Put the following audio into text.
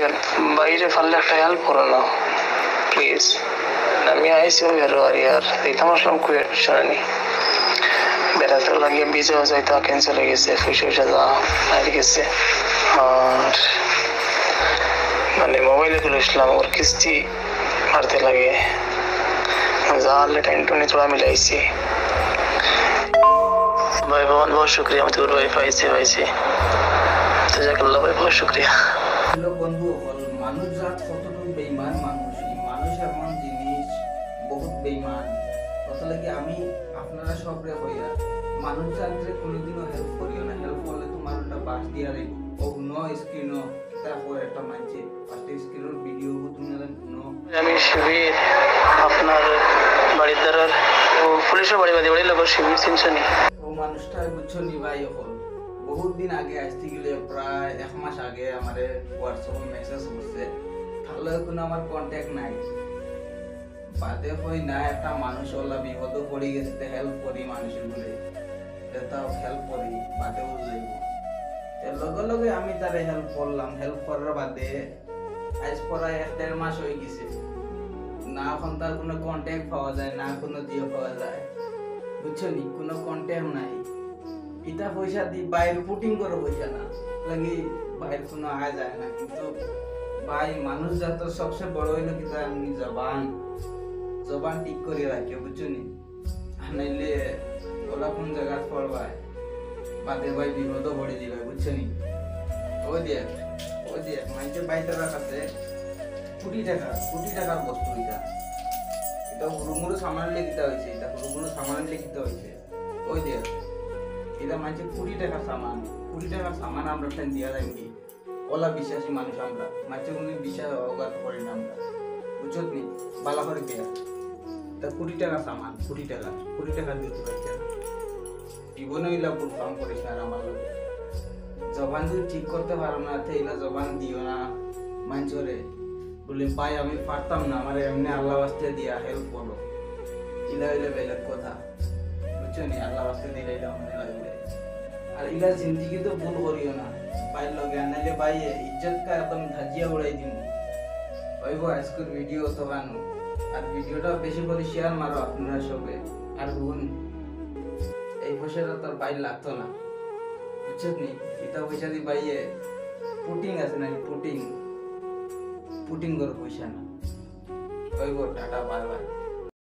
লাগেন বাইরে পারলে একটা হেল্প করো না প্লিজ। আমি আইসি বেরো আর ইয়ার দেখতাম আসলাম শুনানি বেড়াতে লাগিয়ে বিজে যাইতো ক্যান্সেল হয়ে গেছে, পয়সা যাওয়া আর গেছে। আর মানে মোবাইলে গুলো আসলাম ওর কিস্তি মারতে লাগে জালে টাইম টুনি थोड़ा मिलाइছি। भाई बहुत शुक्रिया, मैं तो भाई पाইছি জাযাকাল্লাহ ভাই, बहुत शुक्रिया। হ্যালো বন্ধু, মানুষ জাত কতটুকু বেঈমান মানুষ, মানুষ এমন জিনিস বহুত বেঈমান। আসলে কি আমি আপনারা সবরে হইয়া মানুষ জাতরে কোনোদিনও হেল্প করিও না। হেল্প করলে তো মানুষটা বাস দিয়া রে ও নো স্ক্রিনও তারপর একটা মানছে ফার্স্ট স্ক্রিনের ভিডিও তুমি নো। আমি শিবির আপনার বাড়ির দ্বারার ও পুলিশের বাড়ি বাড়ি লোক শিবির চিনছনি ও মানুষটা বুঝছো নি ভাই। এখন বহুত দিন আগে আসতে গেলে প্রায় 1 মাস আগে আমার হোয়াটসঅ্যাপে মেসেজ করছে, তাহলে কোনো আমার কন্ট্যাক্ট নাই। বাদে হই না একটা মানুষ ওলা বিপদ পড়ে গেছে, হেল্প করি মানুষের বলে এটাও হেল্প করি বাদেও যাইব। এর লগে লগে আমি তারে হেল্প করলাম। হেল্প করার বাদে আজ প্রায় 1-1.5 মাস হয়ে গেছে, না এখন তার কোনো কন্ট্যাক্ট পাওয়া যায় না, কোনো দিয়ে পাওয়া যায় বুঝছো নি, কোনো কন্ট্যাক্ট নাই। এটা পয়সা দি বাইরে পুটিং করে পয়সা না লাগি বাইরে কোনো আয় যায় না। কিন্তু ভাই মানুষ যত সবচেয়ে বড় হইলো কিন্তু আমি জবান ঠিক করে রাখি বুঝছো নি, নাইলে ওলা কোন জায়গা পড়বাই বাদে ভাই বিপদ পড়ে দিবে বুঝছো নি। ওই দিয়ে মাইকে বাইতে রাখাতে কোটি টাকার বস্তু এটা হুড়ুমুড়ু সামান লিখিতে হয়েছে, ওই দিয়ে এটা মানছে 20 টাকার সামান আমরা ট্রেন দিয়া যাই কি ওলা বিশ্বাসী মানুষ আমরা মানছে কোনো বিশ্বাস অবগত করি না আমরা বুঝছো নি। বালা করে দেয়া তা 20 টাকার সামান 20 টাকা দিতে পারছে না। জীবনে ইলা ভুল কাম করিস না আমার লোক। জবান যদি ঠিক করতে পারো না এইলা জবান দিও না মানছরে বলে ভাই আমি পারতাম না, আমার এমনি আল্লাহ ওয়াস্তে দিয়া হেল্প করো, ইলা হইলে বেলেগ কথা বুঝছো নি। আল্লাহ ওয়াস্তে দিলে এটা মনে লাগবে। আর ইলা জিন্দিগি তো ভুল করিও না ভাই লগে, আনাইলে ভাই ইজ্জত কা একদম ধাজিয়া উড়াই দিমু। ওই গো আজকের ভিডিও তো বানো, আর ভিডিওটা বেশি করে শেয়ার মারো আপনারা সবে। আর বোন এই পয়সাটা তোর ভাই লাগতো না বুঝছো নি। এটা পয়সা দি ভাইয়ে পুটিং আছে না, পুটিং করো পয়সা না। ওই গো টাটা বাই বাই।